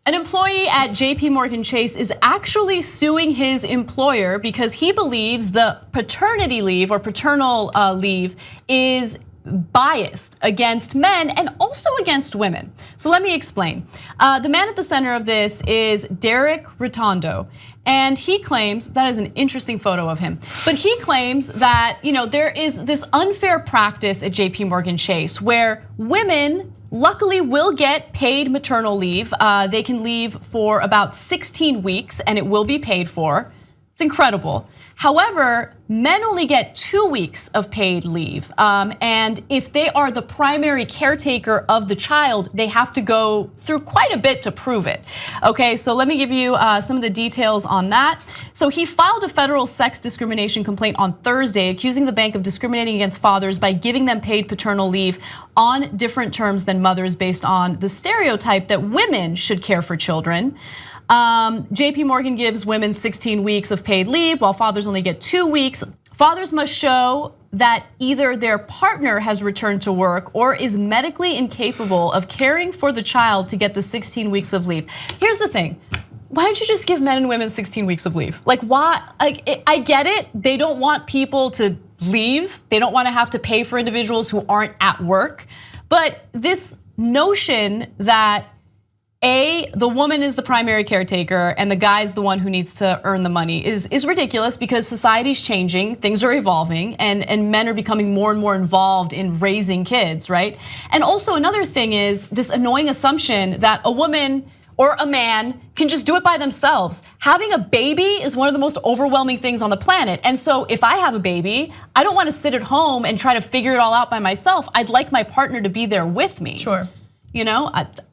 An employee at JP Morgan Chase is actually suing his employer because he believes the paternity leave or paternal leave is biased against men and also against women. So let me explain. The man at the center of this is Derek Rotondo. And he claims, that is an interesting photo of him, but he claims that there is this unfair practice at JP Morgan Chase where women luckily will get paid maternal leave. They can leave for about 16 weeks and it will be paid for. It's incredible. However, men only get 2 weeks of paid leave. And if they are the primary caretaker of the child, they have to go through quite a bit to prove it. Okay, so let me give you some of the details on that. So he filed a federal sex discrimination complaint on Thursday, accusing the bank of discriminating against fathers by giving them paid paternal leave on different terms than mothers based on the stereotype that women should care for children. JP Morgan gives women 16 weeks of paid leave while fathers only get 2 weeks. Fathers must show that either their partner has returned to work or is medically incapable of caring for the child to get the 16 weeks of leave. Here's the thing. Why don't you just give men and women 16 weeks of leave? Like why? I get it. They don't want people to leave. They don't want to have to pay for individuals who aren't at work. But this notion that the woman is the primary caretaker and the guy's the one who needs to earn the money is ridiculous because society's changing, things are evolving, and men are becoming more and more involved in raising kids, right? And also another thing is this annoying assumption that a woman or a man can just do it by themselves. Having a baby is one of the most overwhelming things on the planet. And so if I have a baby, I don't want to sit at home and try to figure it all out by myself. I'd like my partner to be there with me. Sure.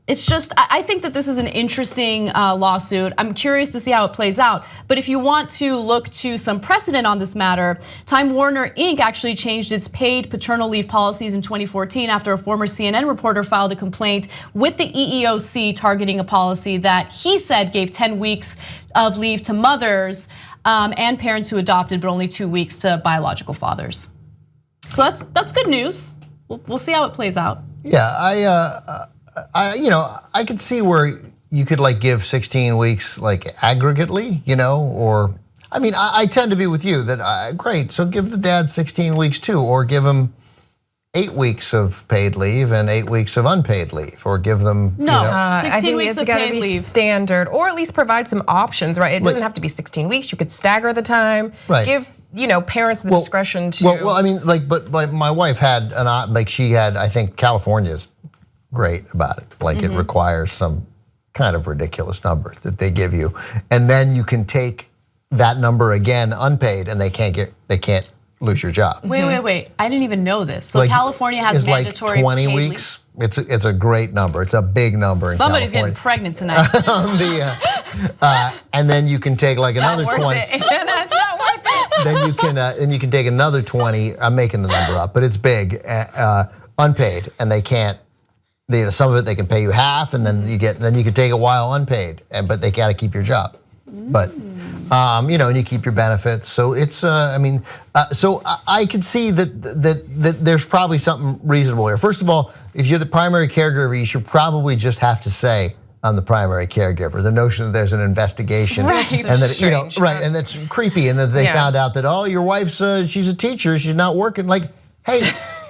It's just, I think that this is an interesting lawsuit. I'm curious to see how it plays out. But if you want to look to some precedent on this matter, Time Warner Inc. actually changed its paid paternal leave policies in 2014 after a former CNN reporter filed a complaint with the EEOC targeting a policy that he said gave 10 weeks of leave to mothers and parents who adopted, but only 2 weeks to biological fathers. So that's good news. We'll see how it plays out. Yeah, I could see where you could give 16 weeks aggregately, or I tend to be with you that great. So give the dad 16 weeks too, or give him 8 weeks of paid leave and 8 weeks of unpaid leave, or give them 16 weeks of paid leave standard, or at least provide some options, right? It doesn't have to be 16 weeks. You could stagger the time, right. Give parents the discretion to. Well, but my wife had she had, I think California's great about it. It requires some kind of ridiculous number that they give you, and then you can take that number again unpaid, and they can't lose your job. Wait! I didn't even know this. So California has mandatory 20 weeks. It's a great number. It's a big number in Somebody's California. getting pregnant tonight. And then you can take another 20. It's not worth it. Then you can take another 20. I'm making the number up, but it's big, unpaid, and they can't. Some of it they can pay you half, and then you can take a while unpaid, but they got to keep your job. But and you keep your benefits. So it's so I could see that there's probably something reasonable here. First of all, if you're the primary caregiver, you should probably just have to say I'm the primary caregiver. The notion that there's an investigation, right. And that right, and that's creepy, and that they found out that your wife's she's a teacher, she's not working.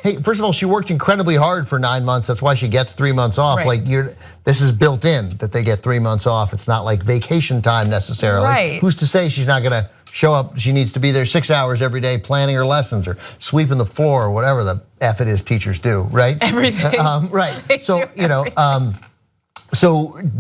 Hey, first of all, she worked incredibly hard for 9 months. That's why she gets 3 months off. Right. This is built in that they get 3 months off. It's not like vacation time necessarily. Right. Who's to say she's not gonna show up? She needs to be there 6 hours every day planning her lessons or sweeping the floor or whatever the F it is teachers do, right? Everything. Right. So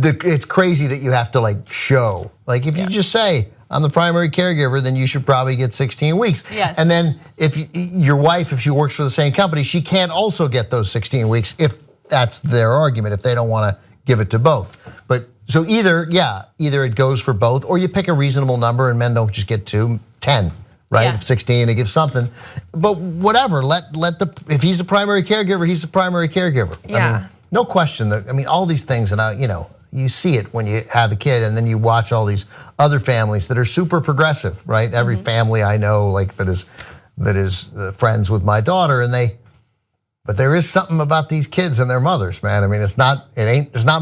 it's crazy that you have to show. If you just say, I'm the primary caregiver, then you should probably get 16 weeks. Yes. And then if your wife, if she works for the same company, she can't also get those 16 weeks if that's their argument, if they don't want to give it to both. But so either it goes for both, or you pick a reasonable number and men don't just get 10, right? Yeah. If 16, they give something. But whatever, if he's the primary caregiver, he's the primary caregiver. Yeah. No question that, all these things, and you see it when you have a kid, and then you watch all these other families that are super progressive, right? Every family I know, that is friends with my daughter, and But there is something about these kids and their mothers, man. I mean, it's not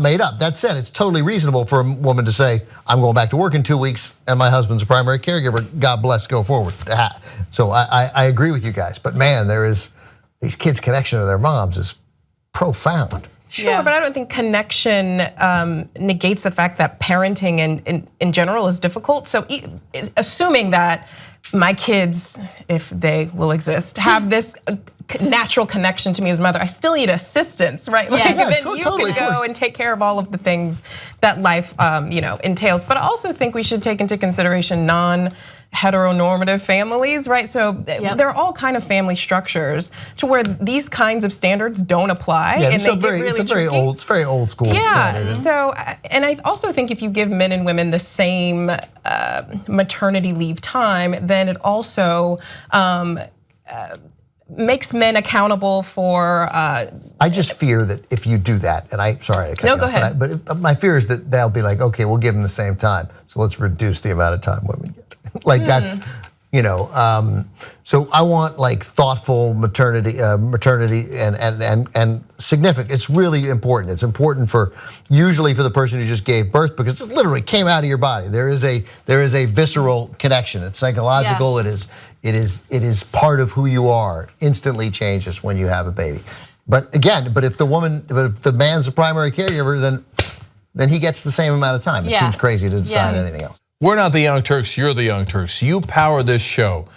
made up. That said, it's totally reasonable for a woman to say, I'm going back to work in 2 weeks and my husband's a primary caregiver. God bless, go forward. So I agree with you guys. But man, these kids' connection to their moms is profound. Sure, but I don't think connection negates the fact that parenting in general is difficult. So assuming that my kids, if they will exist, have this natural connection to me as a mother, I still need assistance, right? Like, then you can go and take care of all of the things that life entails. But I also think we should take into consideration non-heteronormative families, right? So there are all kind of family structures to where these kinds of standards don't apply, and they get really tricky. It's very old school. Yeah. So, and I also think if you give men and women the same maternity leave time, then it also makes men accountable for. I just fear that if you do that, and sorry to cut you off, go ahead. But my fear is that they'll be like, okay, we'll give them the same time, so let's reduce the amount of time women get. Like that's, so I want like thoughtful maternity and significant. It's really important. It's important usually for the person who just gave birth, because it literally came out of your body. There is a visceral connection. It's psychological. Yeah. It is part of who you are. Instantly changes when you have a baby. But again, if the man's a primary caregiver, then he gets the same amount of time. It seems crazy to decide anything else. We're not the Young Turks, you're the Young Turks. You power this show.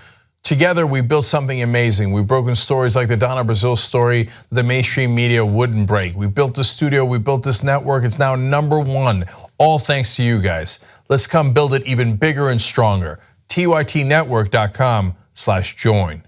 Together, we built something amazing. We've broken stories like the Donna Brazile story the mainstream media wouldn't break. We built the studio, we built this network. It's now #1, all thanks to you guys. Let's come build it even bigger and stronger. TYTnetwork.com/join.